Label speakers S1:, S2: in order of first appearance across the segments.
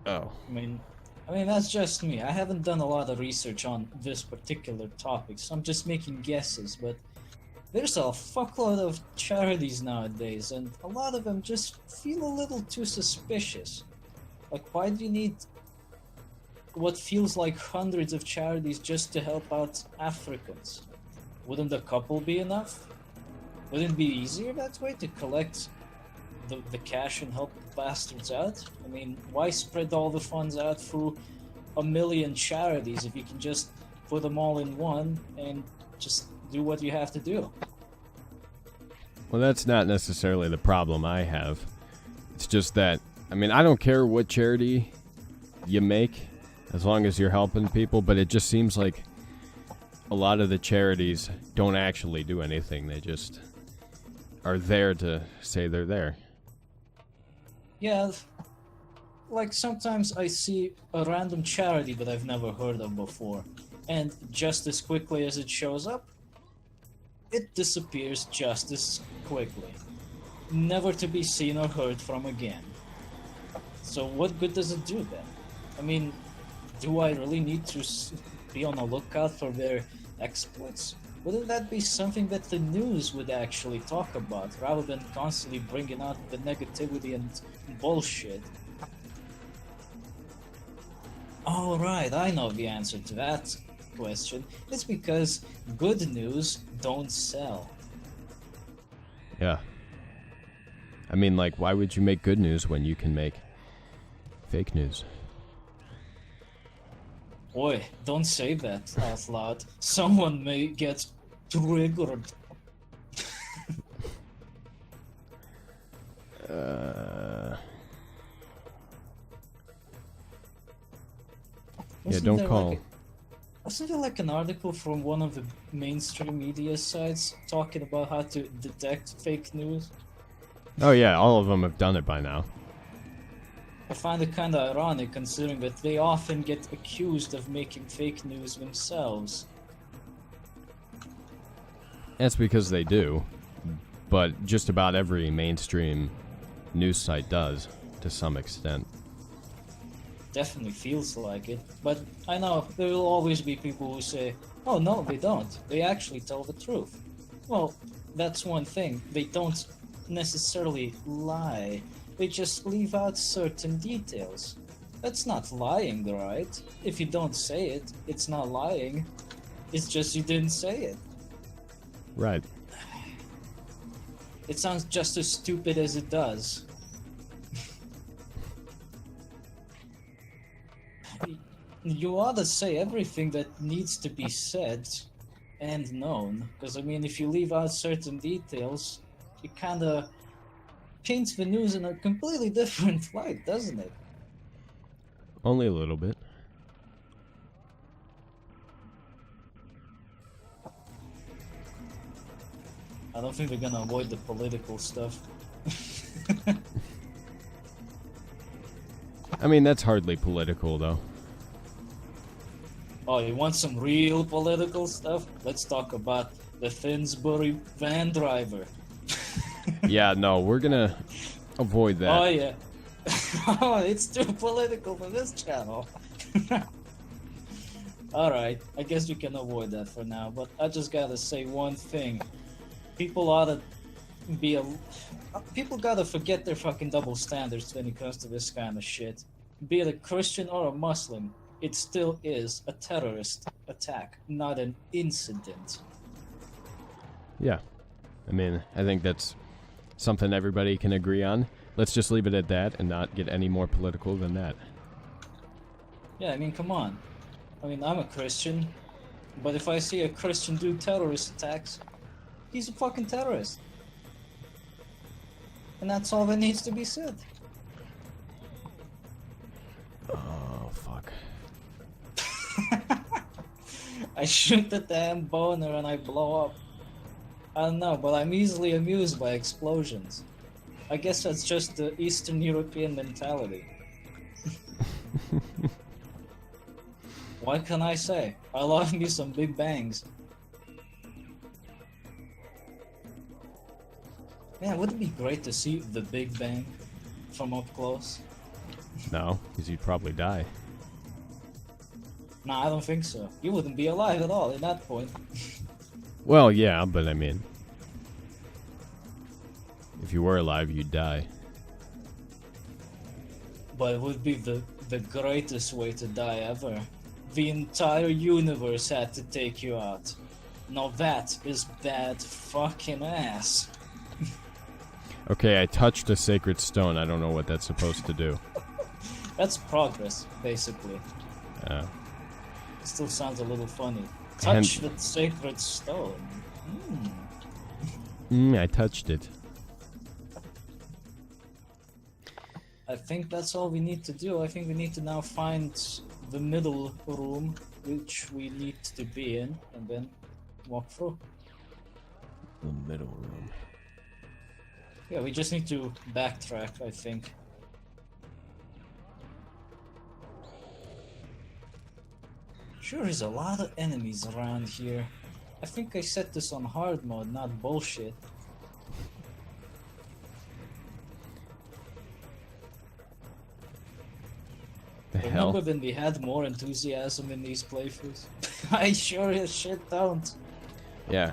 S1: Oh.
S2: I mean that's just me. I haven't done a lot of research on this particular topic, so I'm just making guesses. But there's a fuckload of charities nowadays, and a lot of them just feel a little too suspicious. Like, why do you need what feels like hundreds of charities just to help out Africans? Wouldn't a couple be enough? Wouldn't it be easier that way to collect the cash and help the bastards out? I mean, why spread all the funds out through a million charities if you can just put them all in one and just do what you have to do?
S1: Well, that's not necessarily the problem I have. It's just that, I mean, I don't care what charity you make as long as you're helping people, but it just seems like a lot of the charities don't actually do anything. They just are there to say they're there.
S2: Yeah, like sometimes I see a random charity that I've never heard of before, and just as quickly as it shows up, it disappears just as quickly, never to be seen or heard from again. So what good does it do then? I mean, do I really need to be on the lookout for their exploits? Wouldn't that be something that the news would actually talk about, rather than constantly bringing out the negativity and bullshit? All right, I know the answer to that question. It's because good news don't sell.
S1: Yeah. I mean, like, why would you make good news when you can make fake news?
S2: Boy, don't say that out loud. Someone may get triggered.
S1: Yeah,
S2: Wasn't
S1: don't
S2: there
S1: call.
S2: like wasn't there like an article from one of the mainstream media sites talking about how to detect fake news?
S1: Oh, yeah, all of them have done it by now.
S2: I find it kind of ironic considering that they often get accused of making fake news themselves.
S1: That's because they do. But just about every mainstream news site does, to some extent.
S2: Definitely feels like it, but I know there will always be people who say, oh no, they don't. They actually tell the truth. Well, that's one thing. They don't necessarily lie. They just leave out certain details. That's not lying, right? If you don't say it, it's not lying. It's just you didn't say it.
S1: Right.
S2: It sounds just as stupid as it does. You ought to say everything that needs to be said and known, because I mean, if you leave out certain details, it kind of paints the news in a completely different light, doesn't it?
S1: Only a little bit.
S2: I don't think we're gonna avoid the political stuff.
S1: I mean, that's hardly political, though.
S2: Oh, you want some real political stuff? Let's talk about the Finsbury van driver.
S1: Yeah, no, we're gonna avoid that.
S2: Oh yeah. Oh, it's too political for this channel. Alright, I guess we can avoid that for now, but I just gotta say one thing. People ought to be a... People gotta forget their fucking double standards when it comes to this kind of shit. Be it a Christian or a Muslim, it still is a terrorist attack, not an incident.
S1: Yeah. I mean, I think that's something everybody can agree on. Let's just leave it at that and not get any more political than that.
S2: Yeah, I mean, come on. I mean, I'm a Christian, but if I see a Christian do terrorist attacks, he's a fucking terrorist. And that's all that needs to be said.
S1: Oh, fuck.
S2: I shoot the damn boner and I blow up. I don't know, but I'm easily amused by explosions. I guess that's just the Eastern European mentality. What can I say? I love me some big bangs. Man, wouldn't it be great to see the Big Bang from up close?
S1: No, because you'd probably die.
S2: Nah, I don't think so. You wouldn't be alive at all at that point.
S1: Well, yeah, but I mean, if you were alive, you'd die.
S2: But it would be the greatest way to die ever. The entire universe had to take you out. Now that is bad fucking ass.
S1: Okay, I touched a sacred stone. I don't know what that's supposed to do.
S2: That's progress, basically.
S1: Yeah.
S2: It still sounds a little funny. Touch the sacred stone.
S1: I touched it.
S2: I think that's all we need to do. I think we need to now find the middle room, which we need to be in, and then walk through.
S1: The middle room.
S2: Yeah, we just need to backtrack, I think. Sure is a lot of enemies around here. I think I set this on hard mode, not bullshit.
S1: The hell?
S2: Remember when we had more enthusiasm in these playthroughs? I sure as shit don't.
S1: Yeah.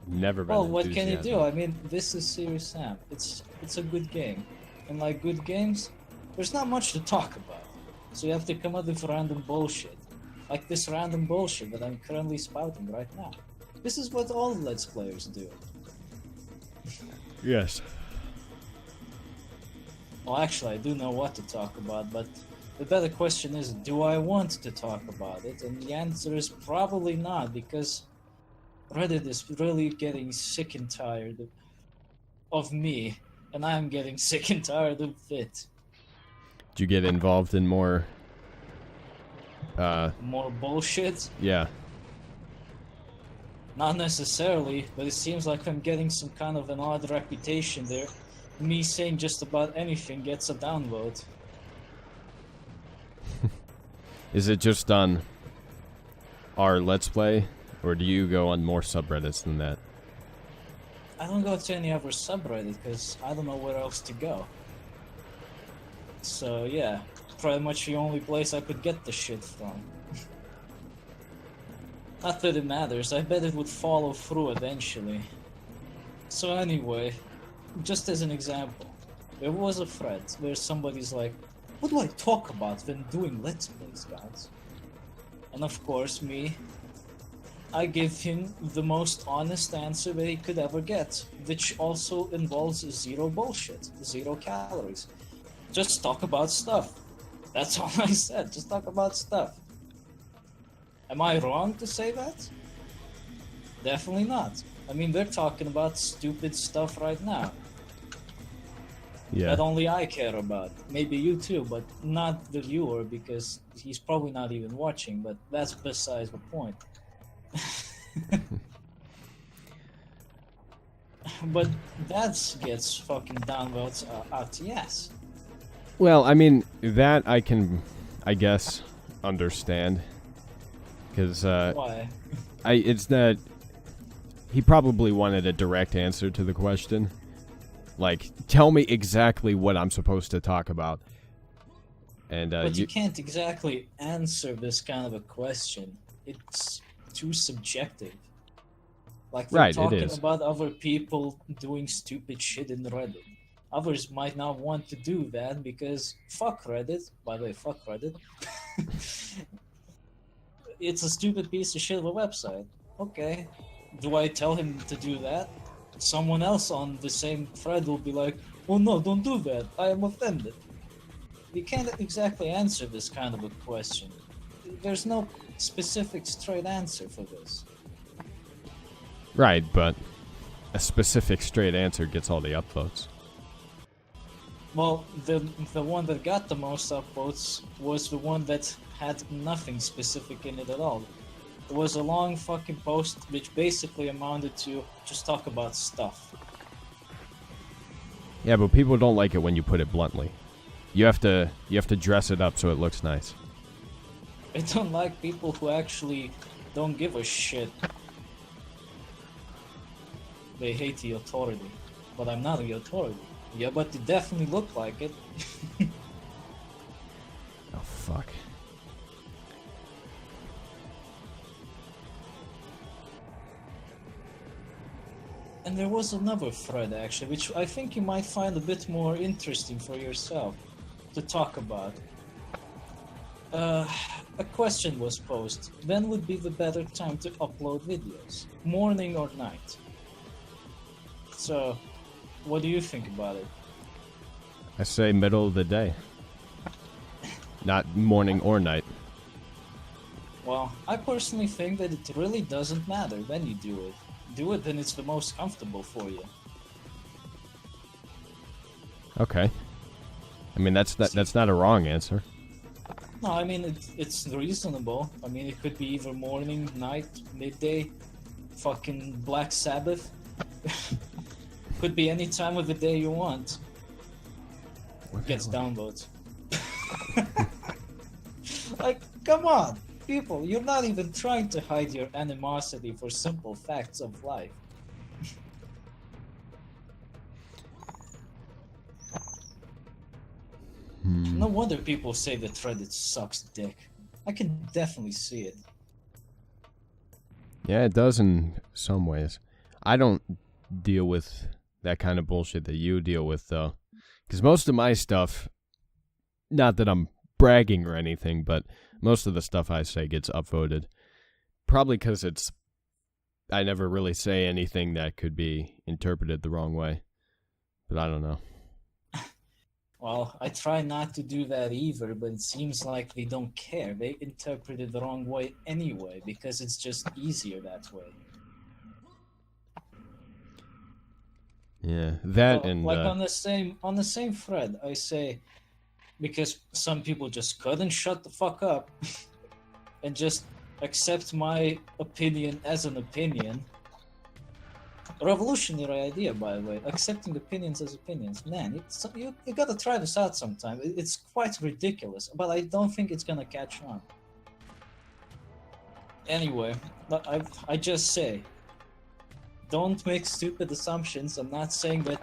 S1: Never been
S2: Well, what can you
S1: enthusiastic.
S2: do? I mean, this is Serious Sam. It's a good game. And like good games, there's not much to talk about. So you have to come up with random bullshit. Like this random bullshit that I'm currently spouting right now. This is what all Let's Players do.
S1: Yes.
S2: Well, actually, I do know what to talk about, but the better question is, do I want to talk about it? And the answer is probably not, because Reddit is really getting sick and tired of me, and I'm getting sick and tired of it.
S1: Did you get involved in more?
S2: More bullshit?
S1: Yeah.
S2: Not necessarily, but it seems like I'm getting some kind of an odd reputation there. Me saying just about anything gets a downvote.
S1: Is it just on our Let's Play, or do you go on more subreddits than that?
S2: I don't go to any other subreddit because I don't know where else to go. So yeah, pretty much the only place I could get the shit from. Not that it matters, I bet it would follow through eventually. So anyway, just as an example, there was a thread where somebody's like, what do I talk about when doing Let's Plays, guys? And of course, I give him the most honest answer that he could ever get, which also involves zero bullshit, 0 calories. Just talk about stuff. That's all I said, just talk about stuff. Am I wrong to say that? Definitely not. I mean, they're talking about stupid stuff right now.
S1: Yeah.
S2: That only I care about. Maybe you too, but not the viewer, because he's probably not even watching, but that's besides the point. But that gets fucking downvotes out the ass.
S1: Well, I mean, that I can, I guess, understand. Because,
S2: Why?
S1: it's that he probably wanted a direct answer to the question. Like, tell me exactly what I'm supposed to talk about. And,
S2: But you can't exactly answer this kind of a question. It's too subjective. Like, they're
S1: Right, it
S2: talking
S1: is.
S2: about other people doing stupid shit in Reddit. Others might not want to do that because fuck Reddit. By the way, fuck Reddit. It's a stupid piece of shit of a website. Okay. Do I tell him to do that? Someone else on the same thread will be like, oh no, don't do that. I am offended. You can't exactly answer this kind of a question. There's no specific straight answer for this.
S1: Right, but a specific straight answer gets all the upvotes.
S2: Well, the one that got the most upvotes was the one that had nothing specific in it at all. It was a long fucking post which basically amounted to just talk about stuff.
S1: Yeah, but people don't like it when you put it bluntly. You have to dress it up so it looks nice.
S2: I don't like people who actually don't give a shit. They hate the authority. But I'm not the authority. Yeah, but you definitely look like it.
S1: Oh, fuck.
S2: And there was another thread actually, which I think you might find a bit more interesting for yourself to talk about. A question was posed: when would be the better time to upload videos? Morning or night? So, what do you think about it?
S1: I say middle of the day. Not morning or night.
S2: Well, I personally think that it really doesn't matter when you do it. Do it when it's the most comfortable for you.
S1: Okay. I mean, that's not a wrong answer.
S2: No, I mean, it's reasonable. I mean, it could be either morning, night, midday, fucking Black Sabbath. Could be any time of the day you want. Gets downloads. Like, come on, people, you're not even trying to hide your animosity for simple facts of life. No wonder people say that Reddit sucks dick. I can definitely see it.
S1: Yeah, it does in some ways. I don't deal with that kind of bullshit that you deal with, though. Because most of my stuff, not that I'm bragging or anything, but most of the stuff I say gets upvoted. Probably because I never really say anything that could be interpreted the wrong way. But I don't know.
S2: Well, I try not to do that either, but it seems like they don't care. They interpret it the wrong way anyway, because it's just easier that way.
S1: Yeah, that
S2: Well,
S1: and
S2: like on the same thread, I say, because some people just couldn't shut the fuck up and just accept my opinion as an opinion. A revolutionary idea, by the way, accepting opinions as opinions. Man, you gotta try this out sometime. It's quite ridiculous, but I don't think it's gonna catch on. Anyway, I just say, don't make stupid assumptions. I'm not saying that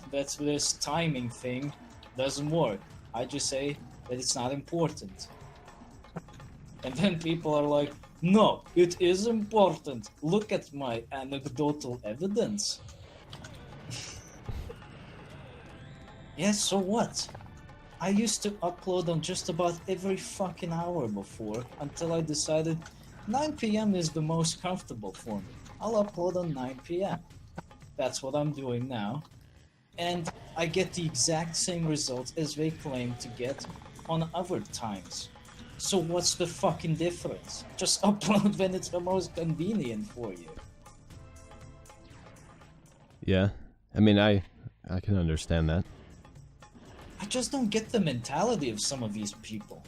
S2: this timing thing doesn't work. I just say that it's not important. And then people are like, no, it is important. Look at my anecdotal evidence. Yeah, so what? I used to upload on just about every fucking hour before, until I decided 9 PM is the most comfortable for me. I'll upload on 9 PM. That's what I'm doing now. And I get the exact same results as they claim to get on other times. So what's the fucking difference? Just upload when it's the most convenient for you.
S1: yeah. I mean, I can understand that.
S2: I just don't get the mentality of some of these people.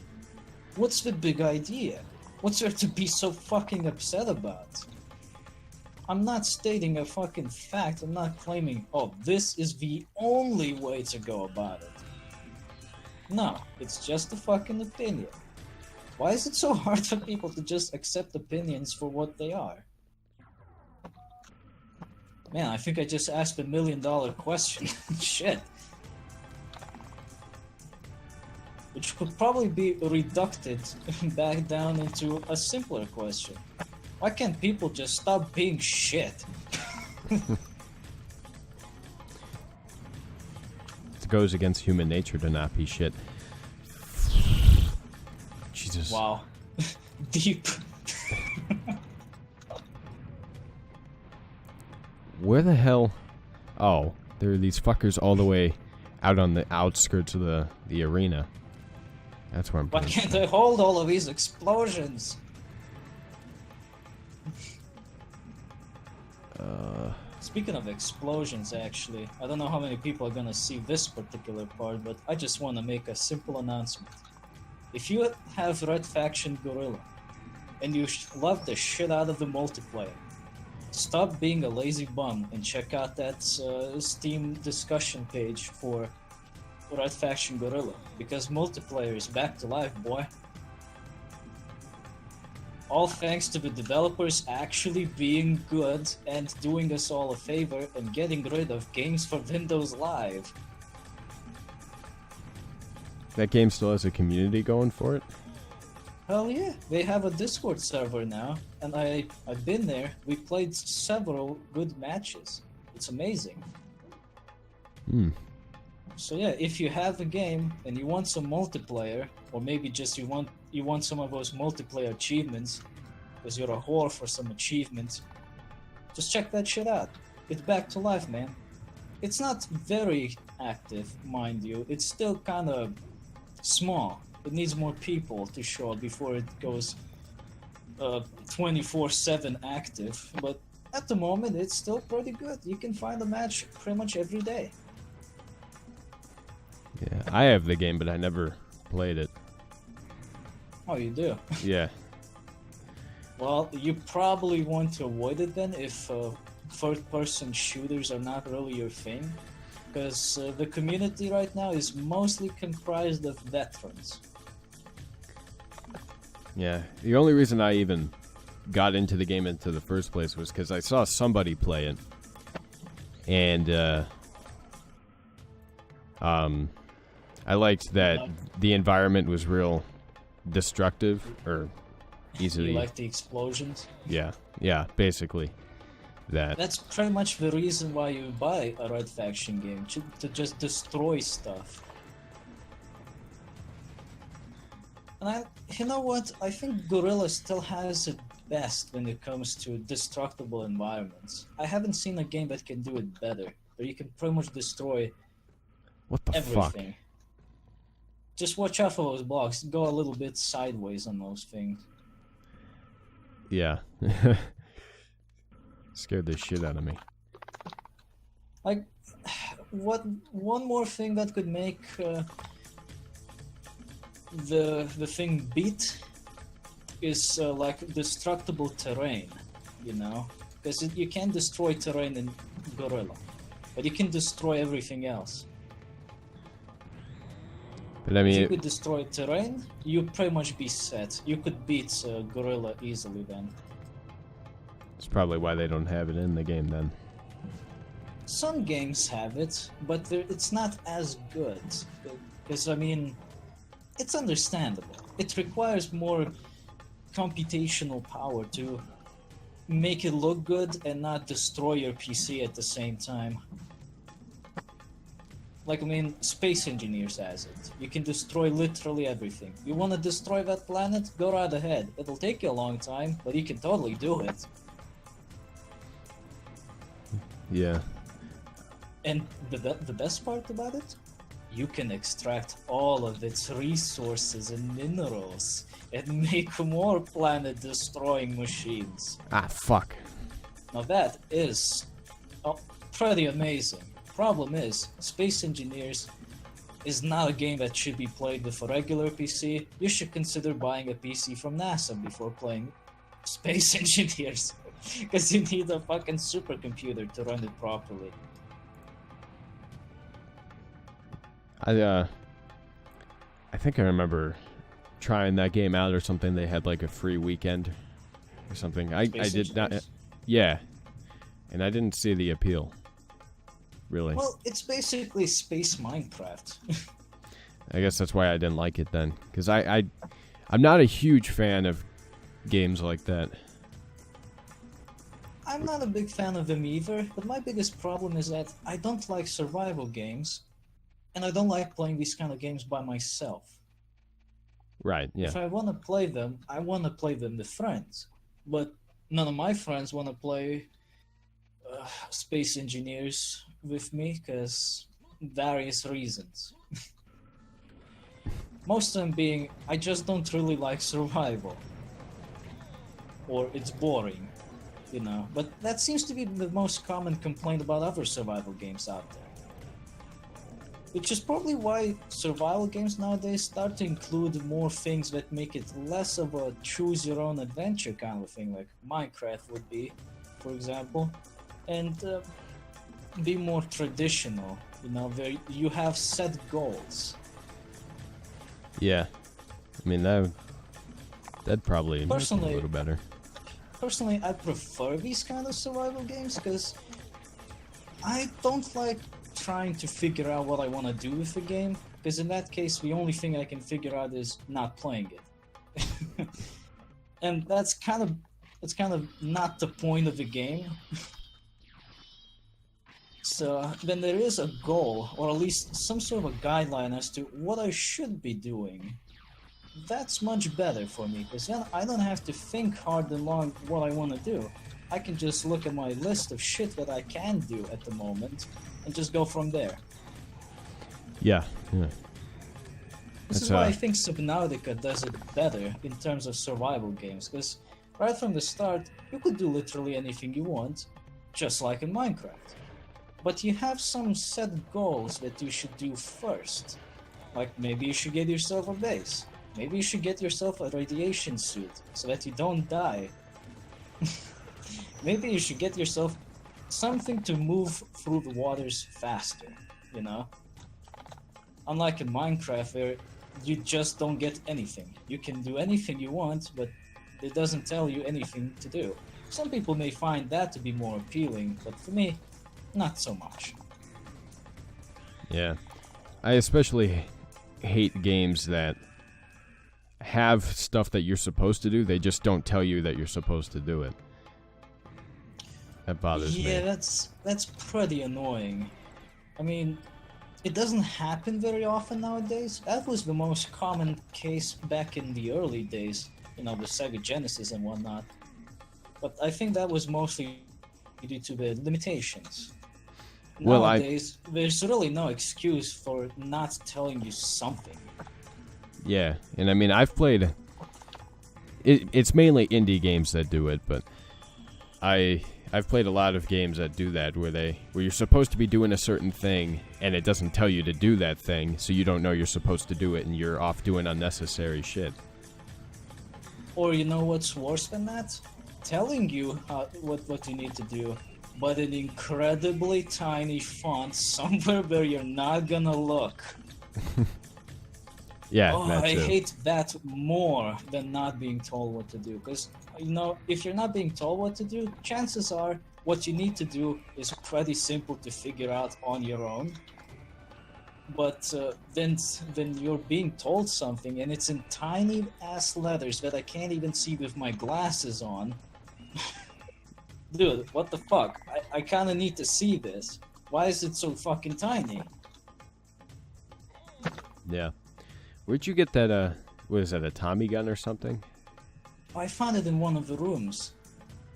S2: What's the big idea? What's there to be so fucking upset about? I'm not stating a fucking fact. I'm not claiming, oh, this is the only way to go about it. No, it's just a fucking opinion. Why is it so hard for people to just accept opinions for what they are? Man, I think I just asked $1 million question. Shit. Which could probably be reducted back down into a simpler question. Why can't people just stop being shit?
S1: It goes against human nature to not be shit. Jesus.
S2: Wow. Deep.
S1: Where the hell? Oh, there are these fuckers all the way out on the outskirts of the arena. That's where I'm
S2: Why
S1: putting
S2: can't
S1: stuff.
S2: I hold all of these explosions? Speaking of explosions, actually, I don't know how many people are gonna see this particular part, but I just want to make a simple announcement. If you have Red Faction Gorilla, and you love the shit out of the multiplayer, stop being a lazy bum and check out that Steam discussion page for Red Faction Gorilla, because multiplayer is back to life, boy. All thanks to the developers actually being good and doing us all a favor and getting rid of games for Windows Live.
S1: that game still has a community going for it?
S2: Hell yeah, they have a Discord server now, and I've been there. We played several good matches. It's amazing.
S1: Hmm.
S2: So yeah, if you have a game and you want some multiplayer, or maybe just you want some of those multiplayer achievements, because you're a whore for some achievements, just check that shit out. It's back to life, man. It's not very active, mind you. It's still kind of small. It needs more people to show up before it goes 24/7 active. But at the moment, it's still pretty good. You can find a match pretty much every day.
S1: Yeah, I have the game, but I never played it.
S2: Oh, you do?
S1: Yeah.
S2: Well, you probably want to avoid it then if third-person shooters are not really your thing. Because the community right now is mostly comprised of veterans.
S1: Yeah. The only reason I even got into the game into the first place was because I saw somebody play it. And, I liked that the environment was real destructive, or easily...
S2: You like the explosions?
S1: Yeah, basically. That.
S2: That's pretty much the reason why you buy a Red Faction game, to just destroy stuff. And you know what? I think Guerrilla still has it best when it comes to destructible environments. I haven't seen a game that can do it better, where you can pretty much destroy
S1: What the
S2: everything.
S1: fuck?
S2: Just watch out for those blocks. Go a little bit sideways on those things.
S1: Yeah. Scared the shit out of me.
S2: Like, one more thing that could make the thing beat is like destructible terrain, you know? Because you can't destroy terrain in Guerrilla, but you can destroy everything else.
S1: But I
S2: If you
S1: mean,
S2: could destroy terrain, you'd pretty much be set. You could beat Guerrilla easily then.
S1: it's probably why they don't have it in the game then.
S2: Some games have it, but it's not as good. Because, I mean, it's understandable. It requires more computational power to make it look good and not destroy your PC at the same time. Like, I mean, Space Engineers has it. You can destroy literally everything. You want to destroy that planet? Go right ahead. It'll take you a long time, but you can totally do it.
S1: Yeah.
S2: And the best part about it? You can extract all of its resources and minerals and make more planet-destroying machines.
S1: Ah, fuck.
S2: Now that is pretty amazing. Problem is, Space Engineers is not a game that should be played with a regular PC. You should consider buying a PC from NASA before playing Space Engineers. Because you need a fucking supercomputer to run it properly.
S1: I think I remember trying that game out or something. They had like a free weekend or something. I did not. Yeah. And I didn't see the appeal. Really.
S2: Well, it's basically space Minecraft.
S1: I guess that's why I didn't like it then. Because I'm not a huge fan of games like that.
S2: I'm not a big fan of them either, but my biggest problem is that I don't like survival games, and I don't like playing these kind of games by myself.
S1: Right, yeah.
S2: If I want to play them, I want to play them with friends. But none of my friends want to play Space Engineers with me, because various reasons. Most of them being, I just don't really like survival. Or it's boring, you know. But that seems to be the most common complaint about other survival games out there. Which is probably why survival games nowadays start to include more things that make it less of a choose-your-own-adventure kind of thing, like Minecraft would be, for example, and be more traditional, you know, where you have set goals.
S1: Yeah. I mean, that'd probably make it a little better.
S2: Personally, I prefer these kind of survival games because I don't like trying to figure out what I want to do with the game, because in that case, the only thing I can figure out is not playing it. And that's kind of not the point of the game. So then there is a goal, or at least some sort of a guideline as to what I should be doing. That's much better for me, because then I don't have to think hard and long what I want to do. I can just look at my list of shit that I can do at the moment, and just go from there.
S1: Yeah.
S2: This is why I think Subnautica does it better in terms of survival games, because right from the start, you could do literally anything you want, just like in Minecraft. But you have some set goals that you should do first. Like maybe you should get yourself a base. Maybe you should get yourself a radiation suit so that you don't die. Maybe you should get yourself something to move through the waters faster, you know? Unlike in Minecraft where you just don't get anything. You can do anything you want, but it doesn't tell you anything to do. Some people may find that to be more appealing, but for me, not so much.
S1: Yeah. I especially hate games that have stuff that you're supposed to do, they just don't tell you that you're supposed to do it. That bothers me.
S2: Yeah, that's pretty annoying. I mean, it doesn't happen very often nowadays. That was the most common case back in the early days, you know, the Sega Genesis and whatnot. But I think that was mostly due to the limitations.
S1: Well,
S2: nowadays, there's really no excuse for not telling you something.
S1: Yeah, and I mean, I've played... It's mainly indie games that do it, but I've played a lot of games that do that, where you're supposed to be doing a certain thing, and it doesn't tell you to do that thing, so you don't know you're supposed to do it, and you're off doing unnecessary shit.
S2: Or you know what's worse than that? Telling you what you need to do, but in incredibly tiny font somewhere where you're not gonna look.
S1: Yeah,
S2: oh,
S1: that
S2: I
S1: too.
S2: hate that more than not being told what to do. Because, you know, if you're not being told what to do, chances are what you need to do is pretty simple to figure out on your own. But then you're being told something and it's in tiny ass letters that I can't even see with my glasses on. Dude, what the fuck? I kinda need to see this. Why is it so fucking tiny?
S1: Yeah. Where'd you get that, what is that, a Tommy gun or something?
S2: I found it in one of the rooms.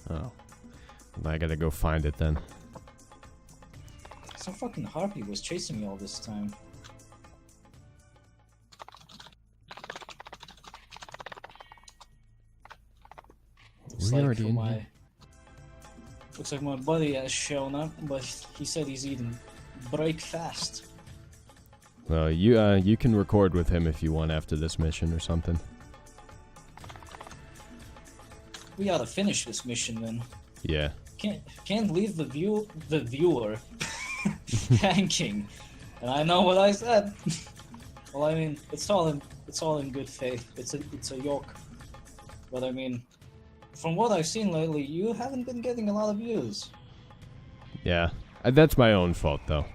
S1: Oh. I gotta go find it then.
S2: Some fucking harpy was chasing me all this time. Looks like my buddy has shown up, but he said he's eating breakfast.
S1: Well, you can record with him if you want after this mission or something.
S2: We oughta finish this mission then.
S1: Yeah.
S2: Can't leave the viewer hanging. And I know what I said. Well, I mean, it's all in good faith. It's a yoke. But I mean, from what I've seen lately, you haven't been getting a lot of views.
S1: Yeah. That's my own fault though.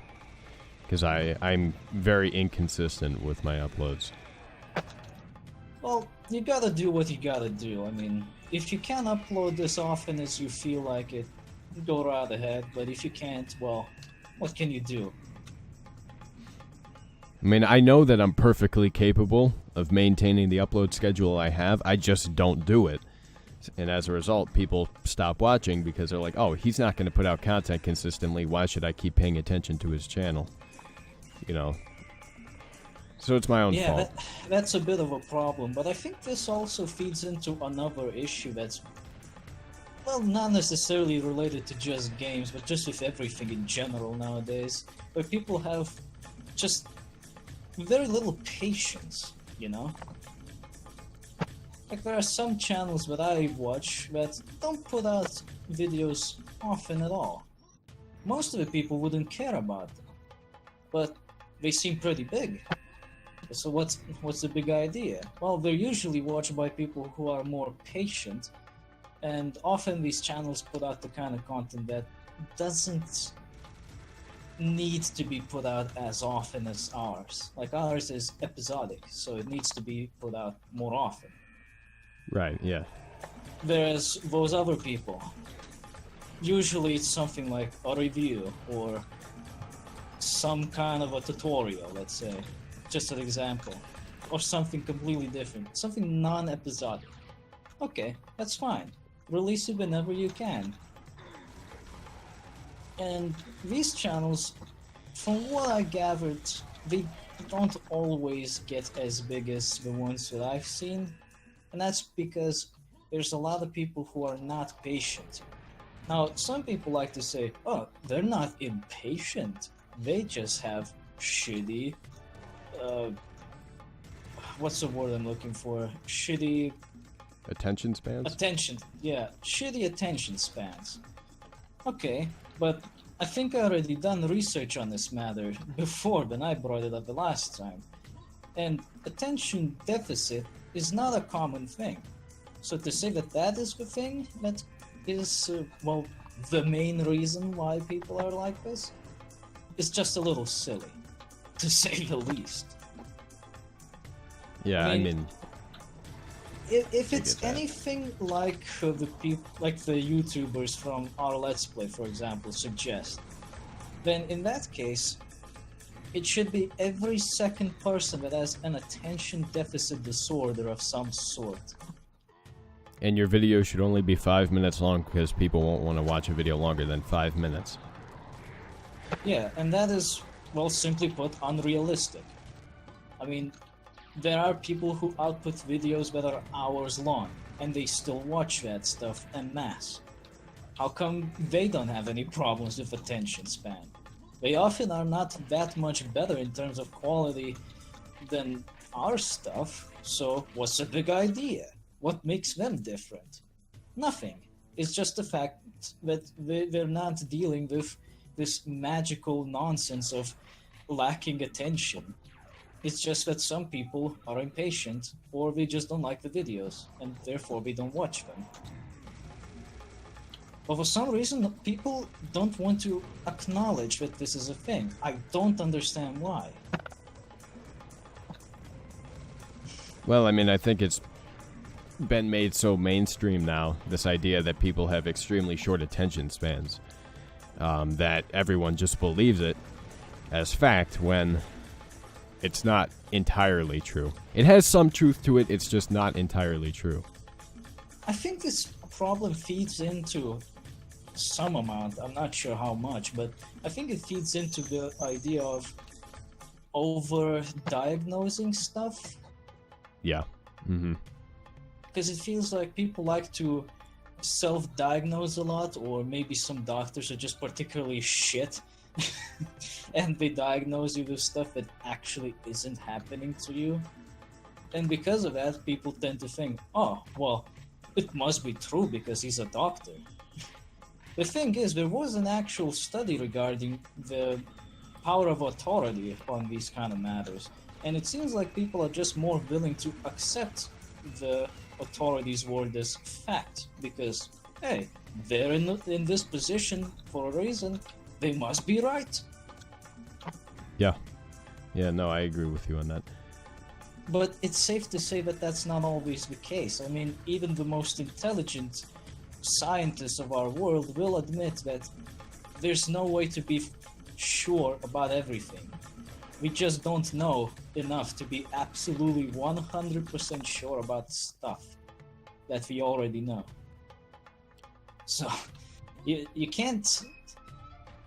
S1: Because I'm very inconsistent with my uploads.
S2: Well, you gotta do what you gotta do. I mean, if you can upload as often as you feel like it, go right ahead. But if you can't, well, what can you do?
S1: I mean, I know that I'm perfectly capable of maintaining the upload schedule I have. I just don't do it. And as a result, people stop watching because they're like, oh, he's not going to put out content consistently. Why should I keep paying attention to his channel? You know. So it's my own fault.
S2: Yeah, that's a bit of a problem. But I think this also feeds into another issue that's, well, not necessarily related to just games, but just with everything in general nowadays. Where people have just very little patience, you know? Like, there are some channels that I watch that don't put out videos often at all. Most of the people wouldn't care about them. But they seem pretty big. So what's the big idea? Well, they're usually watched by people who are more patient, and often these channels put out the kind of content that doesn't need to be put out as often as ours. Like ours is episodic, so it needs to be put out more often.
S1: Right, yeah.
S2: Whereas those other people, usually it's something like a review or some kind of a tutorial, let's say, just an example, or something completely different, something non-episodic. Okay, that's fine. Release it whenever you can. And these channels, from what I gathered, they don't always get as big as the ones that I've seen, and that's because there's a lot of people who are not patient. Now, some people like to say, oh, they're not impatient, they just have shitty, what's the word I'm looking for? Shitty...
S1: Attention spans?
S2: Shitty attention spans. Okay, but I think I already done research on this matter before when I brought it up the last time. And attention deficit is not a common thing. So to say that that is the thing that is, well, the main reason why people are like this, is just a little silly, to say the least.
S1: Yeah, I mean
S2: if it's anything like the YouTubers from our Let's Play, for example, suggest, then in that case, it should be every second person that has an attention deficit disorder of some sort.
S1: And your video should only be 5 minutes long because people won't want to watch a video longer than 5 minutes.
S2: Yeah, and that is, well, simply put, unrealistic. I mean, there are people who output videos that are hours long, and they still watch that stuff en masse. How come they don't have any problems with attention span? They often are not that much better in terms of quality than our stuff, so what's the big idea? What makes them different? Nothing. It's just the fact that they're not dealing with this magical nonsense of lacking attention. It's just that some people are impatient, or they just don't like the videos, and therefore they don't watch them. But for some reason, people don't want to acknowledge that this is a thing. I don't understand why.
S1: Well, I mean, I think it's been made so mainstream now, this idea that people have extremely short attention spans, that everyone just believes it as fact when it's not entirely true. It has some truth to it, it's just not entirely true.
S2: I think this problem feeds into some amount, I'm not sure how much, but I think it feeds into the idea of over-diagnosing stuff.
S1: Yeah. Mm-hmm.
S2: Because it feels like people like to self-diagnose a lot, or maybe some doctors are just particularly shit and they diagnose you with stuff that actually isn't happening to you. And because of that, people tend to think, oh, well, it must be true because he's a doctor. The thing is, there was an actual study regarding the power of authority on these kind of matters, and it seems like people are just more willing to accept the authorities' word as fact, because, hey, they're in this position for a reason, they must be right.
S1: Yeah. Yeah, no, I agree with you on that.
S2: But it's safe to say that that's not always the case. I mean, even the most intelligent scientists of our world will admit that there's no way to be sure about everything. We just don't know enough to be absolutely 100% sure about stuff that we already know. So, you can't...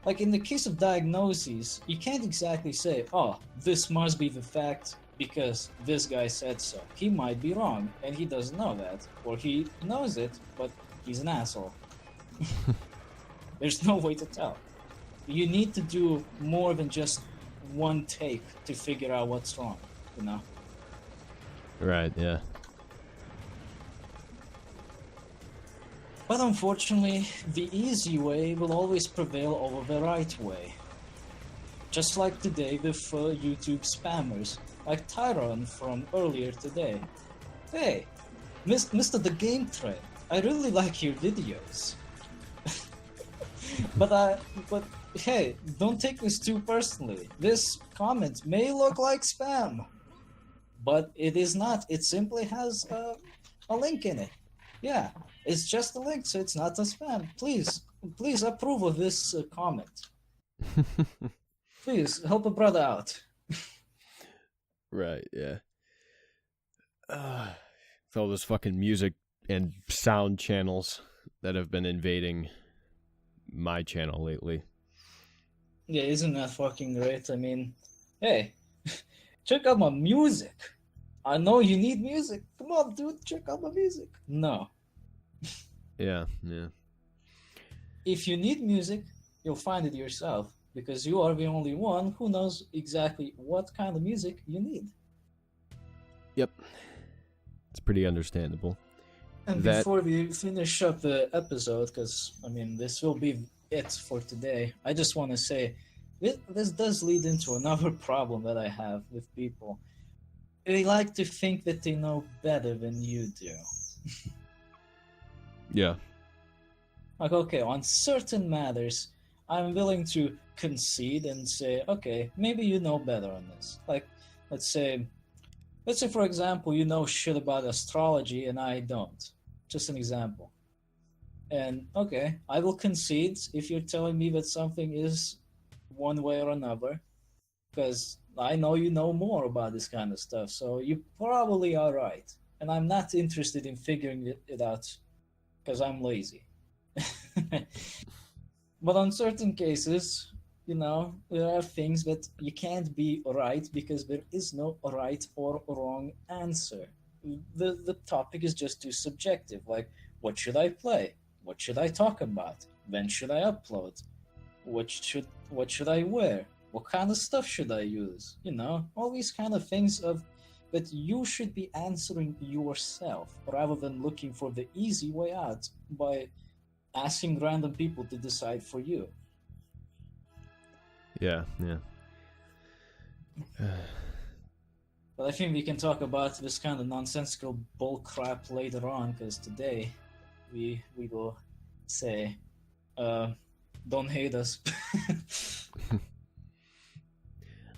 S2: Like, in the case of diagnoses, you can't exactly say, oh, this must be the fact because this guy said so. He might be wrong, and he doesn't know that. Or he knows it, but he's an asshole. There's no way to tell. You need to do more than just one take to figure out what's wrong, you know?
S1: Right, yeah.
S2: But unfortunately, the easy way will always prevail over the right way. Just like today with YouTube spammers, like Tyron from earlier today. Hey, Mr. The Game Trend, I really like your videos. but hey, don't take this too personally. This comment may look like spam, but it is not. It simply has a link in it. Yeah, it's just a link, so it's not a spam. Please approve of this comment. Please help a brother out.
S1: Right, yeah. With all those fucking music and sound channels that have been invading my channel lately.
S2: Yeah, isn't that fucking great? I mean, hey, check out my music. I know you need music. Come on, dude, check out my music. No.
S1: Yeah, yeah.
S2: If you need music, you'll find it yourself because you are the only one who knows exactly what kind of music you need.
S1: Yep. It's pretty understandable.
S2: And
S1: That-
S2: before we finish up the episode, because I mean, this will be it for today, I just want to say this does lead into another problem that I have with people. They like to think that they know better than you do.
S1: Yeah.
S2: Like, okay, on certain matters, I'm willing to concede and say, okay, maybe you know better on this. Like, let's say, for example, you know shit about astrology and I don't. Just an example. And okay, I will concede if you're telling me that something is one way or another, because I know you know more about this kind of stuff, so you probably are right. And I'm not interested in figuring it out because I'm lazy. But on certain cases, you know, there are things that you can't be right because there is no right or wrong answer. The topic is just too subjective. Like, what should I play? What should I talk about? When should I upload? What should I wear? What kind of stuff should I use? You know, all these kind of things of that you should be answering yourself rather than looking for the easy way out by asking random people to decide for you.
S1: Yeah, yeah.
S2: But I think we can talk about this kind of nonsensical bull crap later on, because today we will say, don't hate us.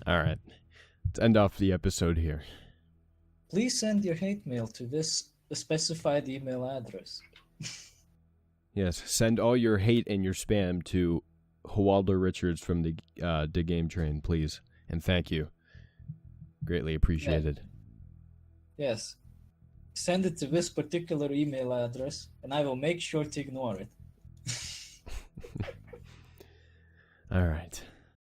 S1: All right. Let's end off the episode here.
S2: Please send your hate mail to this specified email address.
S1: Yes, send all your hate and your spam to Hawalder Richards from the Game Train, please. And thank you. Greatly appreciated.
S2: Yes. Send it to this particular email address, and I will make sure to ignore it.
S1: All right.